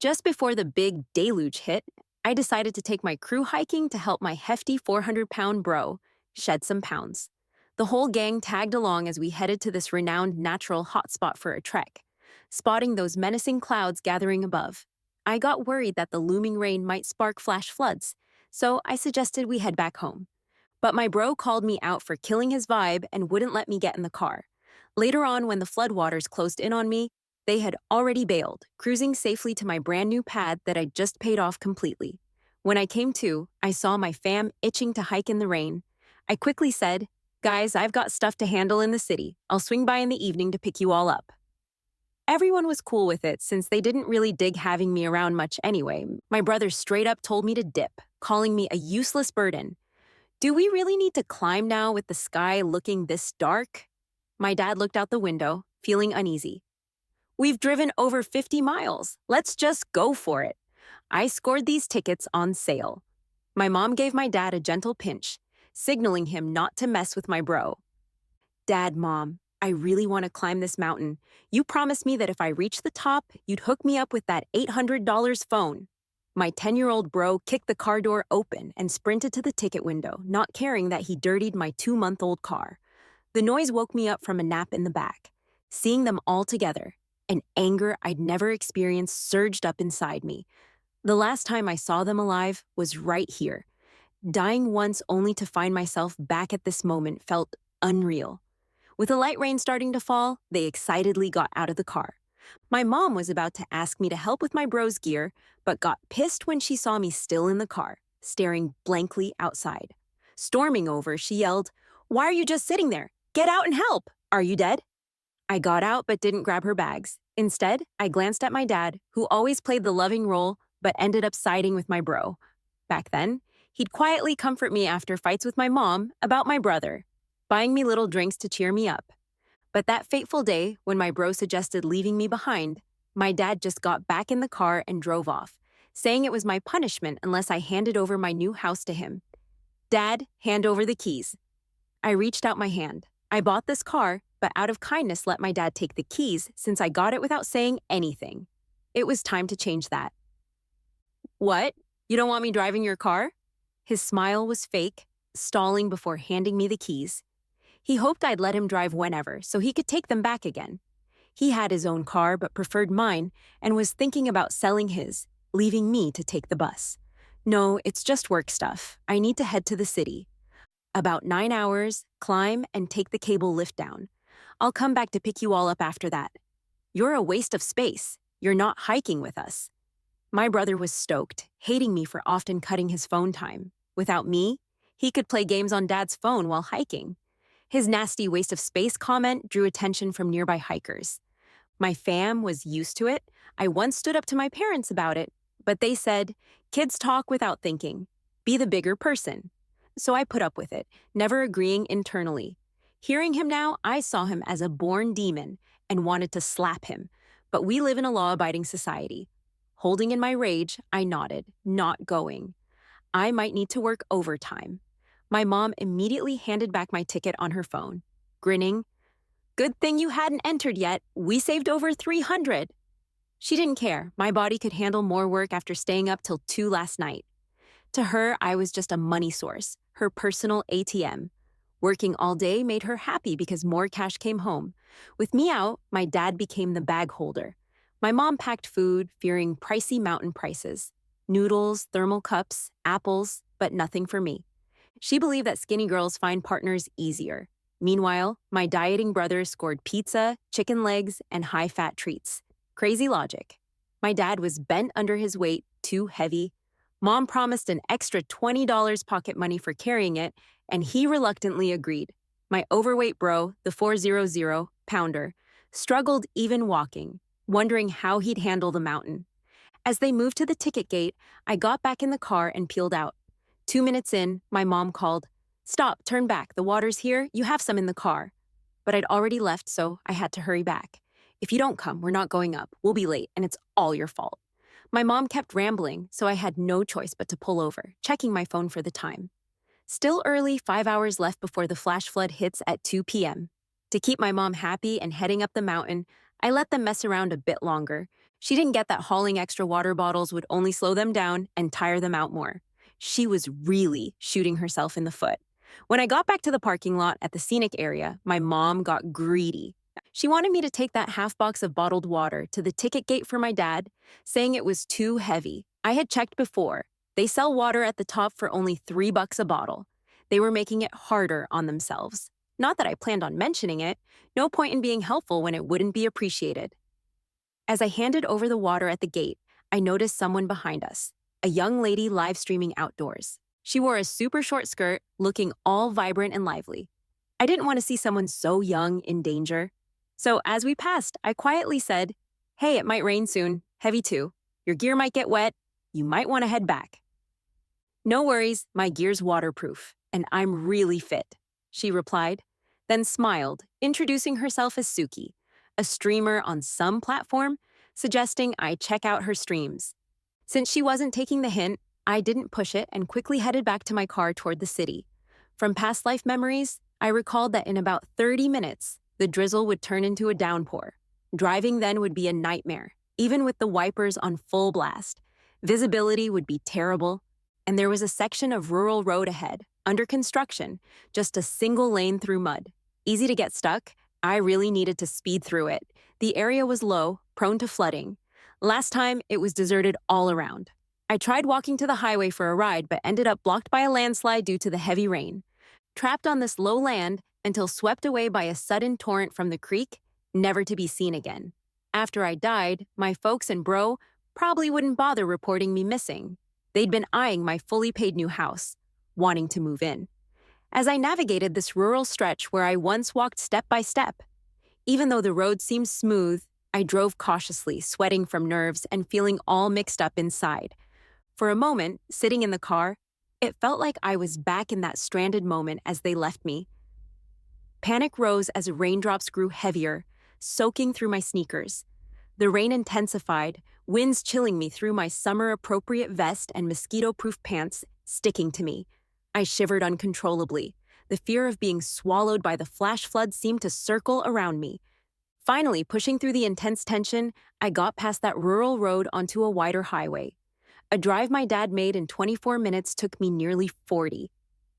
Just before the big deluge hit, I decided to take my crew hiking to help my hefty 400-pound bro shed some pounds. The whole gang tagged along as we headed to this renowned natural hotspot for a trek. Spotting those menacing clouds gathering above, I got worried that the looming rain might spark flash floods, so I suggested we head back home. But my bro called me out for killing his vibe and wouldn't let me get in the car. Later on, when the floodwaters closed in on me, they had already bailed, cruising safely to my brand new pad that I'd just paid off completely. When I came to, I saw my fam itching to hike in the rain. I quickly said, "Guys, I've got stuff to handle in the city. I'll swing by in the evening to pick you all up." Everyone was cool with it since they didn't really dig having me around much anyway. My brother straight up told me to dip, calling me a useless burden. Do we really need to climb now with the sky looking this dark? My dad looked out the window, feeling uneasy. We've driven over 50 miles. Let's just go for it. I scored these tickets on sale. My mom gave my dad a gentle pinch, signaling him not to mess with my bro. Dad, Mom, I really want to climb this mountain. You promised me that if I reach the top, you'd hook me up with that $800 phone. My 10-year-old bro kicked the car door open and sprinted to the ticket window, not caring that he dirtied my 2-month-old car. The noise woke me up from a nap in the back. Seeing them all together, an anger I'd never experienced surged up inside me. The last time I saw them alive was right here. Dying once only to find myself back at this moment felt unreal. With a light rain starting to fall, they excitedly got out of the car. My mom was about to ask me to help with my bro's gear, but got pissed when she saw me still in the car, staring blankly outside. Storming over, she yelled, "Why are you just sitting there? Get out and help! Are you dead?" I got out but didn't grab her bags. Instead, I glanced at my dad, who always played the loving role but ended up siding with my bro. Back then, he'd quietly comfort me after fights with my mom about my brother, buying me little drinks to cheer me up. But that fateful day, when my bro suggested leaving me behind, my dad just got back in the car and drove off, saying it was my punishment unless I handed over my new house to him. "Dad, hand over the keys." I reached out my hand. I bought this car, but out of kindness let my dad take the keys since I got it without saying anything. It was time to change that. "What? You don't want me driving your car?" His smile was fake, stalling before handing me the keys. He hoped I'd let him drive whenever, so he could take them back again. He had his own car but preferred mine and was thinking about selling his, leaving me to take the bus. "No, it's just work stuff. I need to head to the city. About 9 hours, climb, and take the cable lift down. I'll come back to pick you all up after that." "You're a waste of space. You're not hiking with us." My brother was stoked, hating me for often cutting his phone time. Without me, he could play games on Dad's phone while hiking. His nasty waste of space comment drew attention from nearby hikers. My fam was used to it. I once stood up to my parents about it, but they said, "Kids talk without thinking. Be the bigger person." So I put up with it, never agreeing internally. Hearing him now, I saw him as a born demon and wanted to slap him, but we live in a law-abiding society. Holding in my rage, I nodded, not going. I might need to work overtime. My mom immediately handed back my ticket on her phone, grinning. "Good thing you hadn't entered yet. We saved over 300. She didn't care. My body could handle more work after staying up till 2 last night. To her, I was just a money source, her personal ATM. Working all day made her happy because more cash came home. With me out, my dad became the bag holder. My mom packed food, fearing pricey mountain prices. Noodles, thermal cups, apples, but nothing for me. She believed that skinny girls find partners easier. Meanwhile, my dieting brother scored pizza, chicken legs, and high-fat treats. Crazy logic. My dad was bent under his weight, too heavy. Mom promised an extra $20 pocket money for carrying it, and he reluctantly agreed. My overweight bro, the 400-pounder, struggled even walking, wondering how he'd handle the mountain. As they moved to the ticket gate, I got back in the car and peeled out. 2 minutes in, my mom called, "Stop, turn back, the water's here, you have some in the car." But I'd already left, so I had to hurry back. "If you don't come, we're not going up. We'll be late, and it's all your fault." My mom kept rambling, so I had no choice but to pull over, checking my phone for the time. Still early, 5 hours left before the flash flood hits at 2 p.m. To keep my mom happy and heading up the mountain, I let them mess around a bit longer, She didn't get that hauling extra water bottles would only slow them down and tire them out more. She was really shooting herself in the foot. When I got back to the parking lot at the scenic area, my mom got greedy. She wanted me to take that half box of bottled water to the ticket gate for my dad, saying it was too heavy. I had checked before. They sell water at the top for only $3 a bottle. They were making it harder on themselves. Not that I planned on mentioning it. No point in being helpful when it wouldn't be appreciated. As I handed over the water at the gate, I noticed someone behind us, a young lady live streaming outdoors. She wore a super short skirt, looking all vibrant and lively. I didn't want to see someone so young in danger. So as we passed, I quietly said, "Hey, it might rain soon. Heavy too. Your gear might get wet. You might want to head back." "No worries, my gear's waterproof, and I'm really fit," she replied, then smiled, introducing herself as Suki, a streamer on some platform, suggesting I check out her streams. Since she wasn't taking the hint, I didn't push it and quickly headed back to my car toward the city. From past life memories, I recalled that in about 30 minutes, the drizzle would turn into a downpour. Driving then would be a nightmare, even with the wipers on full blast. Visibility would be terrible, and there was a section of rural road ahead, under construction, just a single lane through mud. Easy to get stuck. I really needed to speed through it. The area was low, prone to flooding. Last time, it was deserted all around. I tried walking to the highway for a ride, but ended up blocked by a landslide due to the heavy rain. Trapped on this low land until swept away by a sudden torrent from the creek, never to be seen again. After I died, my folks and bro probably wouldn't bother reporting me missing. They'd been eyeing my fully paid new house, wanting to move in. As I navigated this rural stretch where I once walked step by step, even though the road seemed smooth, I drove cautiously, sweating from nerves and feeling all mixed up inside. For a moment, sitting in the car, it felt like I was back in that stranded moment as they left me. Panic rose as raindrops grew heavier, soaking through my sneakers. The rain intensified, winds chilling me through my summer-appropriate vest and mosquito-proof pants, sticking to me. I shivered uncontrollably. The fear of being swallowed by the flash flood seemed to circle around me. Finally, pushing through the intense tension, I got past that rural road onto a wider highway. A drive my dad made in 24 minutes took me nearly 40.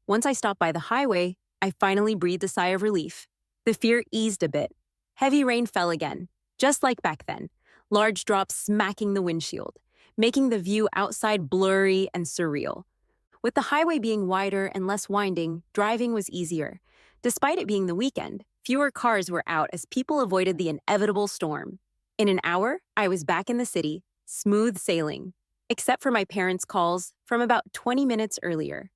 Once I stopped by the highway, I finally breathed a sigh of relief. The fear eased a bit. Heavy rain fell again, just like back then, large drops smacking the windshield, making the view outside blurry and surreal. With the highway being wider and less winding, driving was easier. Despite it being the weekend, fewer cars were out as people avoided the inevitable storm. In an hour, I was back in the city, smooth sailing, except for my parents' calls from about 20 minutes earlier.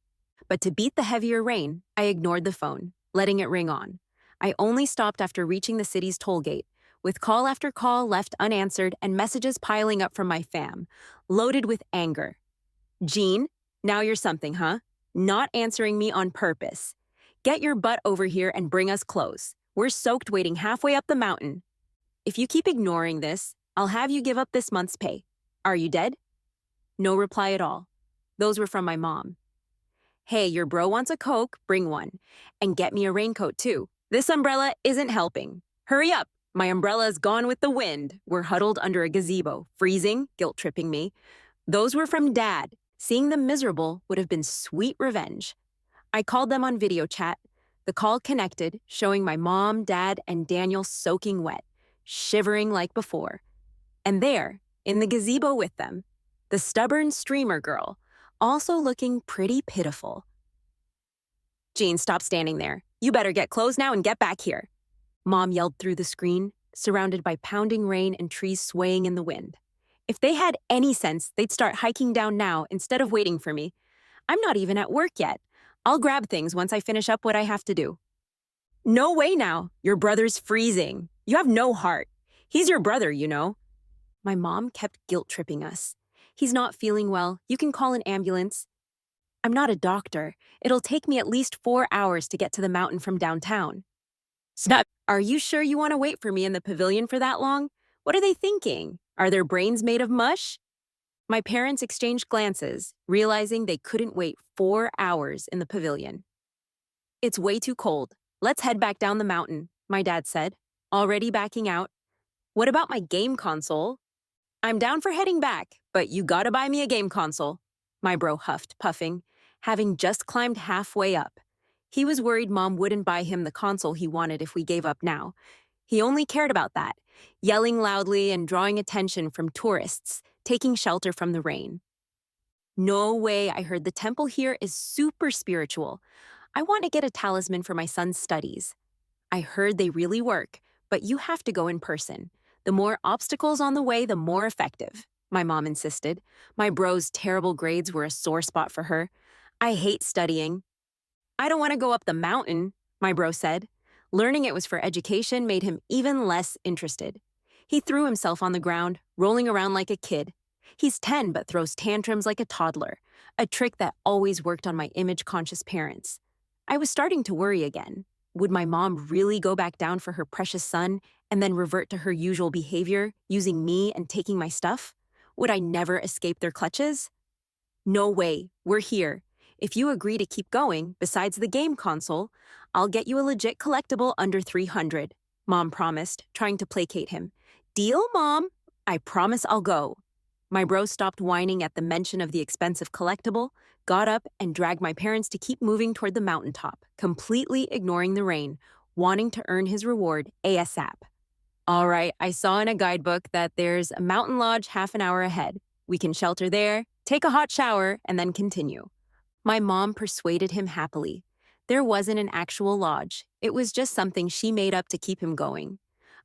But to beat the heavier rain, I ignored the phone, letting it ring on. I only stopped after reaching the city's toll gate, with call after call left unanswered and messages piling up from my fam, loaded with anger. "Jean, now you're something, huh? Not answering me on purpose. Get your butt over here and bring us clothes. We're soaked waiting halfway up the mountain. If you keep ignoring this, I'll have you give up this month's pay. Are you dead?" No reply at all. Those were from my mom. "Hey, your bro wants a Coke, bring one. And get me a raincoat too. This umbrella isn't helping. Hurry up, my umbrella's gone with the wind." We're huddled under a gazebo, freezing, guilt-tripping me. Those were from Dad. Seeing them miserable would have been sweet revenge. I called them on video chat. The call connected, showing my mom, Dad, and Daniel soaking wet, shivering like before. And there, in the gazebo with them, the stubborn streamer girl, also looking pretty pitiful. "Jean, stop standing there. You better get clothes now and get back here," Mom yelled through the screen, surrounded by pounding rain and trees swaying in the wind. If they had any sense, they'd start hiking down now instead of waiting for me. I'm not even at work yet. I'll grab things once I finish up what I have to do. "No way now. Your brother's freezing. You have no heart. He's your brother, you know." My mom kept guilt-tripping us. "He's not feeling well. You can call an ambulance." "I'm not a doctor. It'll take me at least 4 hours to get to the mountain from downtown." "Snap, are you sure you want to wait for me in the pavilion for that long? What are they thinking? Are their brains made of mush?" My parents exchanged glances, realizing they couldn't wait 4 hours in the pavilion. "It's way too cold. Let's head back down the mountain," my dad said, already backing out. "What about my game console?" I'm down for heading back, but you gotta buy me a game console. My bro huffed, puffing, having just climbed halfway up. He was worried Mom wouldn't buy him the console he wanted if we gave up now. He only cared about that, yelling loudly and drawing attention from tourists, taking shelter from the rain. No way, I heard the temple here is super spiritual. I want to get a talisman for my son's studies. I heard they really work, but you have to go in person. The more obstacles on the way, the more effective, my mom insisted. My bro's terrible grades were a sore spot for her. I hate studying. I don't want to go up the mountain, my bro said. Learning it was for education made him even less interested. He threw himself on the ground, rolling around like a kid. He's 10 but throws tantrums like a toddler, a trick that always worked on my image-conscious parents. I was starting to worry again. Would my mom really go back down for her precious son and then revert to her usual behavior, using me and taking my stuff? Would I never escape their clutches? No way, we're here. If you agree to keep going, besides the game console, I'll get you a legit collectible under 300, Mom promised, trying to placate him. Deal, Mom? I promise I'll go. My bro stopped whining at the mention of the expensive collectible, got up, and dragged my parents to keep moving toward the mountaintop, completely ignoring the rain, wanting to earn his reward ASAP. All right, I saw in a guidebook that there's a mountain lodge half an hour ahead. We can shelter there, take a hot shower, and then continue. My mom persuaded him happily. There wasn't an actual lodge. It was just something she made up to keep him going.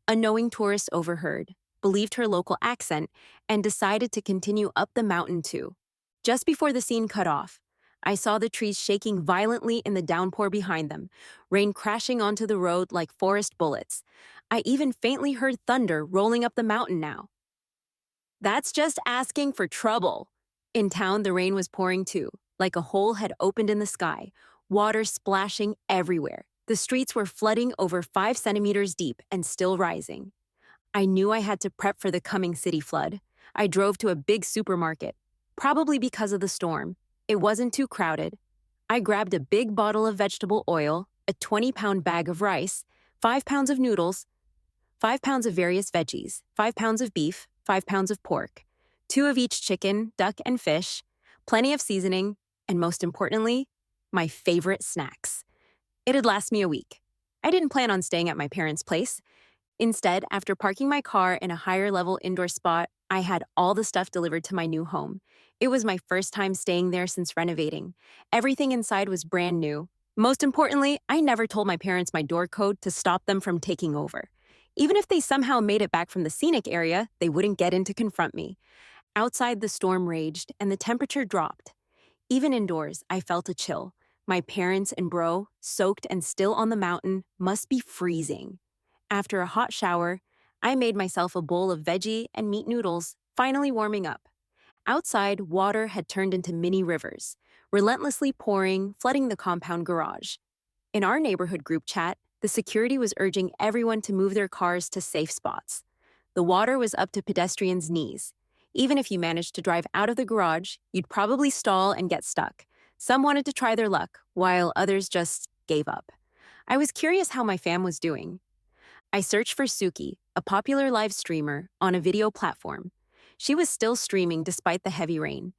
A knowing tourist overheard, believed her local accent, and decided to continue up the mountain too. Just before the scene cut off, I saw the trees shaking violently in the downpour behind them, rain crashing onto the road like forest bullets. I even faintly heard thunder rolling up the mountain now. That's just asking for trouble. In town, the rain was pouring too, like a hole had opened in the sky, water splashing everywhere. The streets were flooding over 5 centimeters deep and still rising. I knew I had to prep for the coming city flood. I drove to a big supermarket, probably because of the storm. It wasn't too crowded. I grabbed a big bottle of vegetable oil, a 20-pound bag of rice, 5 pounds of noodles, 5 pounds of various veggies, 5 pounds of beef, 5 pounds of pork, 2 of each chicken, duck, and fish, plenty of seasoning, and most importantly, my favorite snacks. It'd last me a week. I didn't plan on staying at my parents' place. Instead, after parking my car in a higher-level indoor spot, I had all the stuff delivered to my new home. It was my first time staying there since renovating. Everything inside was brand new. Most importantly, I never told my parents my door code to stop them from taking over. Even if they somehow made it back from the scenic area, they wouldn't get in to confront me. Outside, the storm raged, and the temperature dropped. Even indoors, I felt a chill. My parents and bro, soaked and still on the mountain, must be freezing. After a hot shower, I made myself a bowl of veggie and meat noodles, finally warming up. Outside, water had turned into mini rivers, relentlessly pouring, flooding the compound garage. In our neighborhood group chat, the security was urging everyone to move their cars to safe spots. The water was up to pedestrians' knees. Even if you managed to drive out of the garage, you'd probably stall and get stuck. Some wanted to try their luck, while others just gave up. I was curious how my fam was doing. I searched for Suki, a popular live streamer, on a video platform. She was still streaming despite the heavy rain.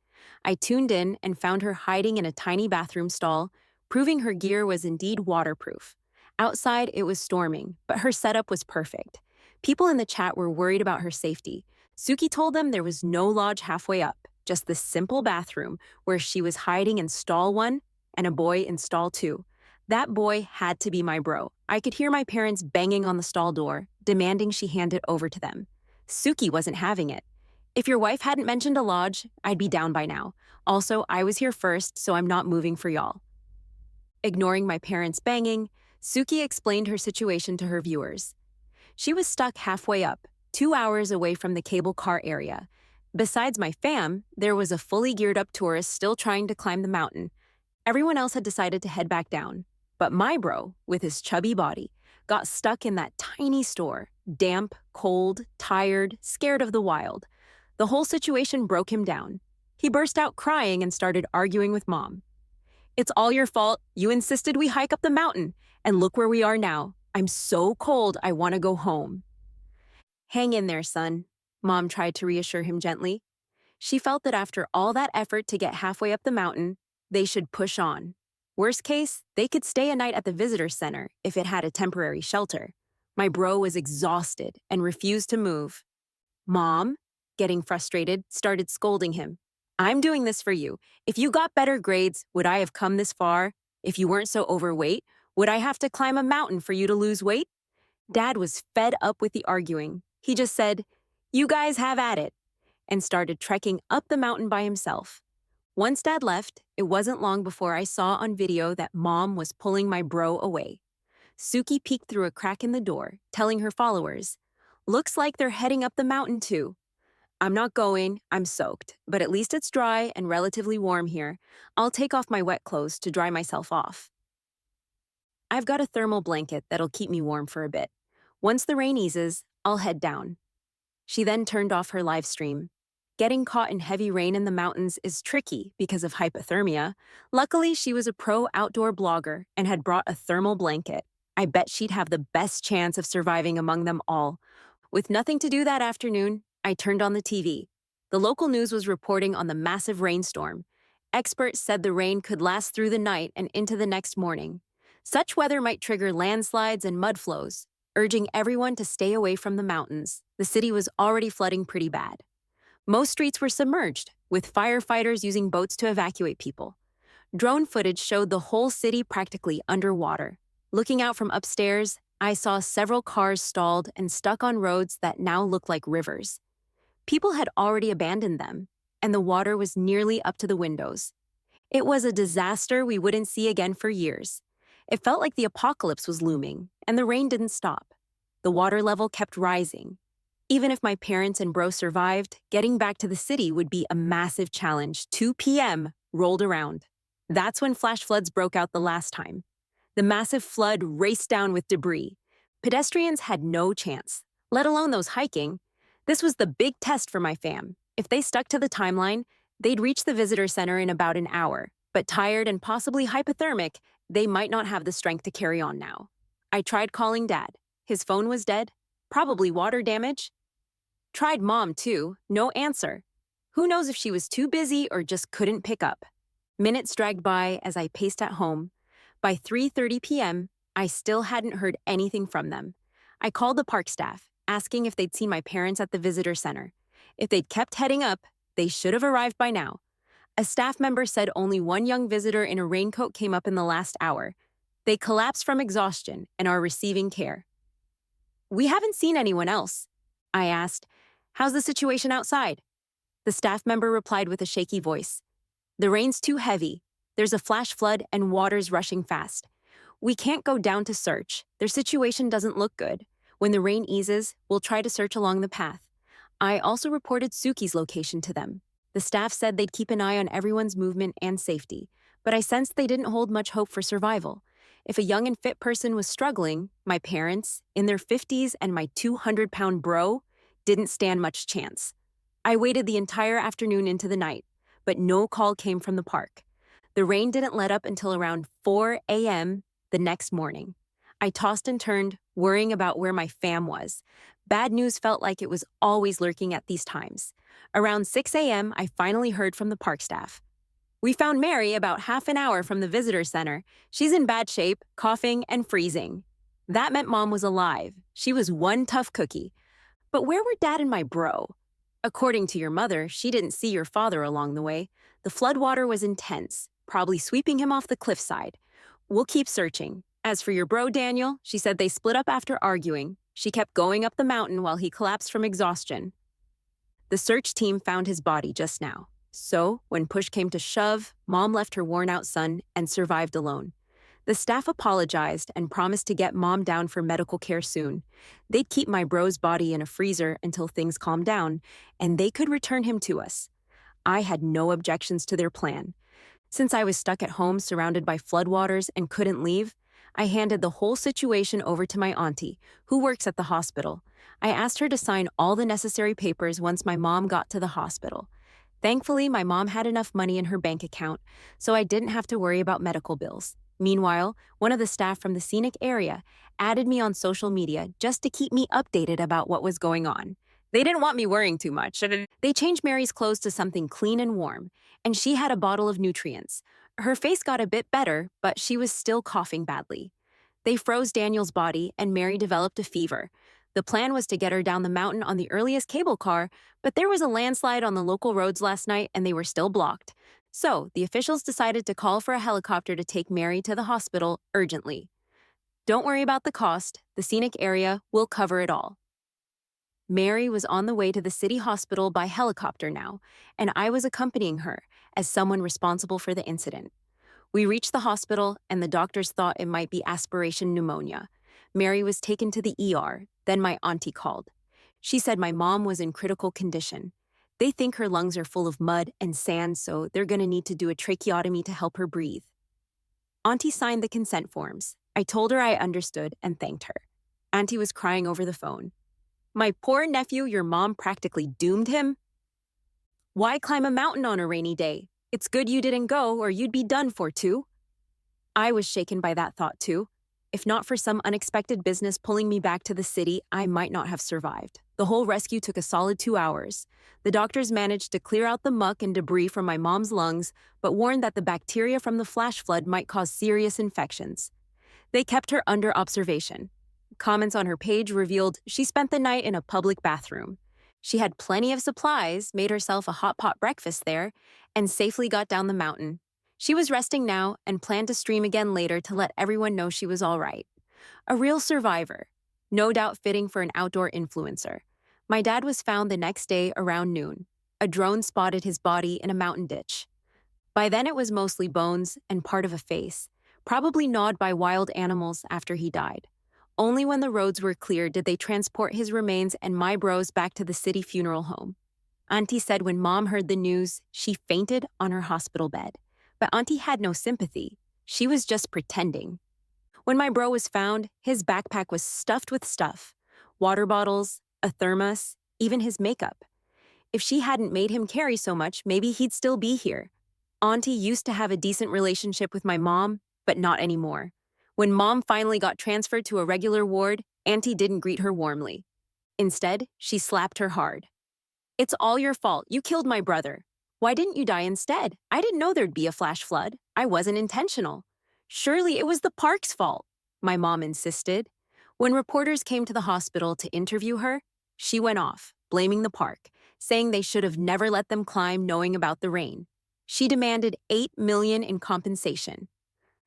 I tuned in and found her hiding in a tiny bathroom stall, proving her gear was indeed waterproof. Outside, it was storming, but her setup was perfect. People in the chat were worried about her safety. Suki told them there was no lodge halfway up, just this simple bathroom where she was hiding in stall 1 and a boy in stall 2. That boy had to be my bro. I could hear my parents banging on the stall door, demanding she hand it over to them. Suki wasn't having it. If your wife hadn't mentioned a lodge, I'd be down by now. Also, I was here first, so I'm not moving for y'all. Ignoring my parents' banging, Suki explained her situation to her viewers. She was stuck halfway up, 2 hours away from the cable car area. Besides my fam, there was a fully geared up tourist still trying to climb the mountain. Everyone else had decided to head back down. But my bro, with his chubby body, got stuck in that tiny store, damp, cold, tired, scared of the wild. The whole situation broke him down. He burst out crying and started arguing with Mom. It's all your fault. You insisted we hike up the mountain. And look where we are now. I'm so cold, I want to go home. Hang in there, son. Mom tried to reassure him gently. She felt that after all that effort to get halfway up the mountain, they should push on. Worst case, they could stay a night at the visitor center if it had a temporary shelter. My bro was exhausted and refused to move. Mom, getting frustrated, started scolding him. I'm doing this for you. If you got better grades, would I have come this far? If you weren't so overweight, would I have to climb a mountain for you to lose weight? Dad was fed up with the arguing. He just said, "You guys have at it," and started trekking up the mountain by himself. Once Dad left, it wasn't long before I saw on video that Mom was pulling my bro away. Suki peeked through a crack in the door, telling her followers, "Looks like they're heading up the mountain too." I'm not going, I'm soaked, but at least it's dry and relatively warm here. I'll take off my wet clothes to dry myself off. I've got a thermal blanket that'll keep me warm for a bit. Once the rain eases, I'll head down. She then turned off her live stream. Getting caught in heavy rain in the mountains is tricky because of hypothermia. Luckily, she was a pro outdoor blogger and had brought a thermal blanket. I bet she'd have the best chance of surviving among them all. With nothing to do that afternoon, I turned on the TV. The local news was reporting on the massive rainstorm. Experts said the rain could last through the night and into the next morning. Such weather might trigger landslides and mud flows, urging everyone to stay away from the mountains. The city was already flooding pretty bad. Most streets were submerged, with firefighters using boats to evacuate people. Drone footage showed the whole city practically underwater. Looking out from upstairs, I saw several cars stalled and stuck on roads that now look like rivers. People had already abandoned them, and the water was nearly up to the windows. It was a disaster we wouldn't see again for years. It felt like the apocalypse was looming, and the rain didn't stop. The water level kept rising. Even if my parents and bro survived, getting back to the city would be a massive challenge. 2 p.m. rolled around. That's when flash floods broke out the last time. The massive flood raced down with debris. Pedestrians had no chance, let alone those hiking. This was the big test for my fam. If they stuck to the timeline, they'd reach the visitor center in about an hour. But tired and possibly hypothermic, they might not have the strength to carry on now. I tried calling Dad. His phone was dead. Probably water damage. Tried Mom, too. No answer. Who knows if she was too busy or just couldn't pick up. Minutes dragged by as I paced at home. By 3:30 p.m., I still hadn't heard anything from them. I called the park staff, asking if they'd seen my parents at the visitor center. If they'd kept heading up, they should have arrived by now. A staff member said only one young visitor in a raincoat came up in the last hour. They collapsed from exhaustion and are receiving care. We haven't seen anyone else. I asked, "How's the situation outside?" The staff member replied with a shaky voice. "The rain's too heavy. There's a flash flood and water's rushing fast. We can't go down to search. Their situation doesn't look good. When the rain eases, we'll try to search along the path." I also reported Suki's location to them. The staff said they'd keep an eye on everyone's movement and safety, but I sensed they didn't hold much hope for survival. If a young and fit person was struggling, my parents, in their 50s, and my 200-pound bro didn't stand much chance. I waited the entire afternoon into the night, but no call came from the park. The rain didn't let up until around 4 a.m. the next morning. I tossed and turned, worrying about where my fam was. Bad news felt like it was always lurking at these times. Around 6 a.m., I finally heard from the park staff. "We found Mary about half an hour from the visitor center. She's in bad shape, coughing and freezing." That meant Mom was alive. She was one tough cookie. But where were Dad and my bro? According to your mother, she didn't see your father along the way. The floodwater was intense, probably sweeping him off the cliffside. We'll keep searching. As for your bro, Daniel, she said they split up after arguing. She kept going up the mountain while he collapsed from exhaustion. The search team found his body just now. So, when push came to shove, Mom left her worn-out son and survived alone. The staff apologized and promised to get Mom down for medical care soon. They'd keep my bro's body in a freezer until things calmed down, and they could return him to us. I had no objections to their plan. Since I was stuck at home surrounded by floodwaters and couldn't leave, I handed the whole situation over to my auntie, who works at the hospital. I asked her to sign all the necessary papers once my mom got to the hospital. Thankfully, my mom had enough money in her bank account, so I didn't have to worry about medical bills. Meanwhile, one of the staff from the scenic area added me on social media just to keep me updated about what was going on. They didn't want me worrying too much. They changed Mary's clothes to something clean and warm, and she had a bottle of nutrients. Her face got a bit better, but she was still coughing badly. They froze Daniel's body, and Mary developed a fever. The plan was to get her down the mountain on the earliest cable car, but there was a landslide on the local roads last night and they were still blocked. So, the officials decided to call for a helicopter to take Mary to the hospital urgently. Don't worry about the cost, the scenic area will cover it all. Mary was on the way to the city hospital by helicopter now, and I was accompanying her as someone responsible for the incident. We reached the hospital, and the doctors thought it might be aspiration pneumonia. Mary was taken to the ER, then my auntie called. She said my mom was in critical condition. They think her lungs are full of mud and sand, so they're going to need to do a tracheotomy to help her breathe. Auntie signed the consent forms. I told her I understood and thanked her. Auntie was crying over the phone. My poor nephew, your mom practically doomed him? Why climb a mountain on a rainy day? It's good you didn't go or you'd be done for too. I was shaken by that thought too. If not for some unexpected business pulling me back to the city, I might not have survived. The whole rescue took a solid 2 hours. The doctors managed to clear out the muck and debris from my mom's lungs, but warned that the bacteria from the flash flood might cause serious infections. They kept her under observation. Comments on her page revealed she spent the night in a public bathroom. She had plenty of supplies, made herself a hot pot breakfast there, and safely got down the mountain. She was resting now and planned to stream again later to let everyone know she was all right. A real survivor, no doubt fitting for an outdoor influencer. My dad was found the next day around noon. A drone spotted his body in a mountain ditch. By then it was mostly bones and part of a face, probably gnawed by wild animals after he died. Only when the roads were clear did they transport his remains and my bros back to the city funeral home. Auntie said when Mom heard the news, she fainted on her hospital bed. But Auntie had no sympathy. She was just pretending. When my bro was found, his backpack was stuffed with stuff. Water bottles, a thermos, even his makeup. If she hadn't made him carry so much, maybe he'd still be here. Auntie used to have a decent relationship with my mom, but not anymore. When Mom finally got transferred to a regular ward, Auntie didn't greet her warmly. Instead, she slapped her hard. It's all your fault. You killed my brother. Why didn't you die instead? I didn't know there'd be a flash flood. I wasn't intentional. Surely it was the park's fault, my mom insisted. When reporters came to the hospital to interview her, she went off, blaming the park, saying they should have never let them climb knowing about the rain. She demanded $8 million in compensation.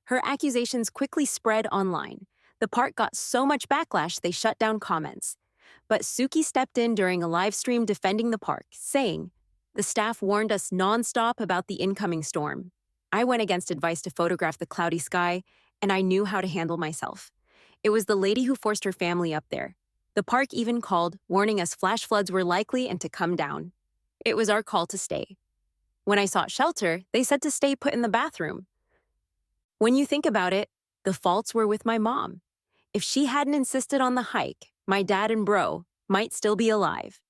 Her accusations quickly spread online. The park got so much backlash they shut down comments. But Suki stepped in during a live stream defending the park, saying, "The staff warned us nonstop about the incoming storm. I went against advice to photograph the cloudy sky, and I knew how to handle myself. It was the lady who forced her family up there. The park even called, warning us flash floods were likely and to come down. It was our call to stay. When I sought shelter, they said to stay put in the bathroom. When you think about it, the faults were with my mom. If she hadn't insisted on the hike, my dad and bro might still be alive."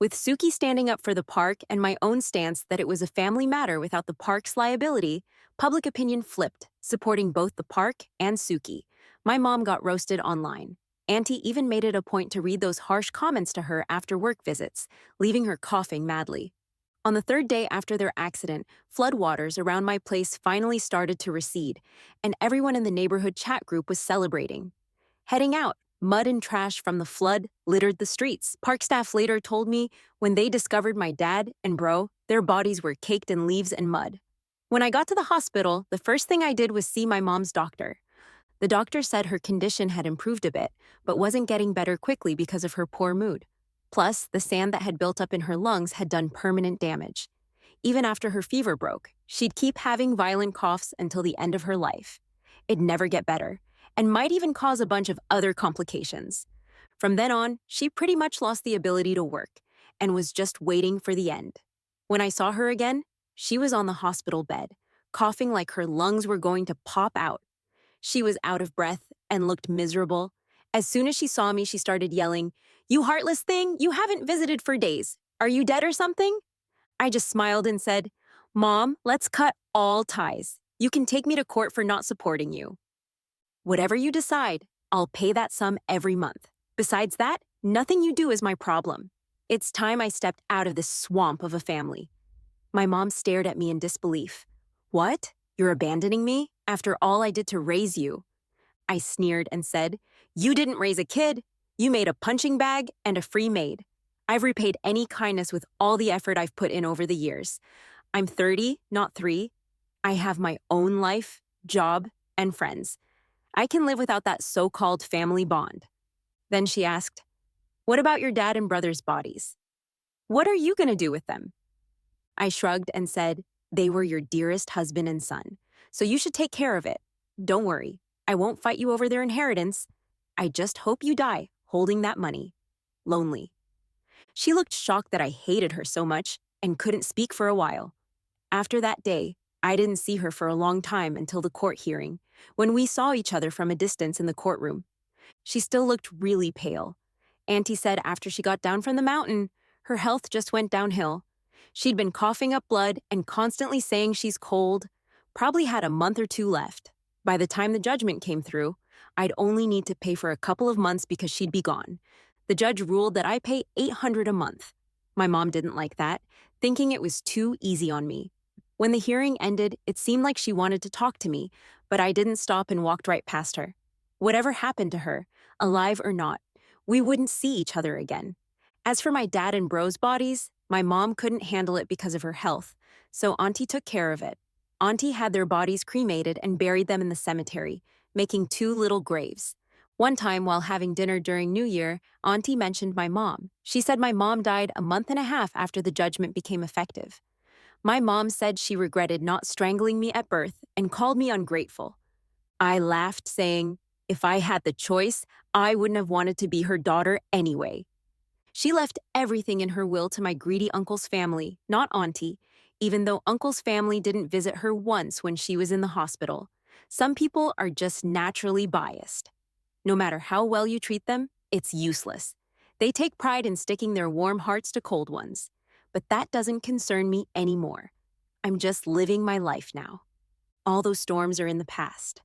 With Suki standing up for the park and my own stance that it was a family matter without the park's liability, public opinion flipped, supporting both the park and Suki. My mom got roasted online. Auntie even made it a point to read those harsh comments to her after work visits, leaving her coughing madly. On the third day after their accident, floodwaters around my place finally started to recede, and everyone in the neighborhood chat group was celebrating. Heading out, mud and trash from the flood littered the streets. Park staff later told me when they discovered my dad and bro, their bodies were caked in leaves and mud. When I got to the hospital, the first thing I did was see my mom's doctor. The doctor said her condition had improved a bit, but wasn't getting better quickly because of her poor mood. Plus, the sand that had built up in her lungs had done permanent damage. Even after her fever broke, she'd keep having violent coughs until the end of her life. It'd never get better, and might even cause a bunch of other complications. From then on, she pretty much lost the ability to work, and was just waiting for the end. When I saw her again, she was on the hospital bed, coughing like her lungs were going to pop out. She was out of breath and looked miserable. As soon as she saw me, she started yelling, "You heartless thing, you haven't visited for days. Are you dead or something?" I just smiled and said, "Mom, let's cut all ties. You can take me to court for not supporting you. Whatever you decide, I'll pay that sum every month. Besides that, nothing you do is my problem. It's time I stepped out of this swamp of a family. My mom stared at me in disbelief. What? You're abandoning me? After all I did to raise you? I sneered and said, You didn't raise a kid. You made a punching bag and a free maid. I've repaid any kindness with all the effort I've put in over the years. I'm 30, not 3. I have my own life, job, and friends. I can live without that so-called family bond. Then she asked, What about your dad and brother's bodies? What are you going to do with them? I shrugged and said, They were your dearest husband and son, so you should take care of it. Don't worry, I won't fight you over their inheritance. I just hope you die holding that money. Lonely. She looked shocked that I hated her so much and couldn't speak for a while. After that day, I didn't see her for a long time until the court hearing, when we saw each other from a distance in the courtroom. She still looked really pale. Auntie said after she got down from the mountain, her health just went downhill. She'd been coughing up blood and constantly saying she's cold, probably had a month or 2 left. By the time the judgment came through, I'd only need to pay for a couple of months because she'd be gone. The judge ruled that I pay $800 a month. My mom didn't like that, thinking it was too easy on me. When the hearing ended, it seemed like she wanted to talk to me, but I didn't stop and walked right past her. Whatever happened to her, alive or not, we wouldn't see each other again. As for my dad and bro's bodies, my mom couldn't handle it because of her health, so Auntie took care of it. Auntie had their bodies cremated and buried them in the cemetery, making 2 little graves. One time while having dinner during New Year, Auntie mentioned my mom. She said my mom died a month and a half after the judgment became effective. My mom said she regretted not strangling me at birth and called me ungrateful. I laughed, saying, If I had the choice, I wouldn't have wanted to be her daughter anyway. She left everything in her will to my greedy uncle's family, not Auntie, even though uncle's family didn't visit her once when she was in the hospital. Some people are just naturally biased. No matter how well you treat them, it's useless. They take pride in sticking their warm hearts to cold ones. But that doesn't concern me anymore. I'm just living my life now. All those storms are in the past.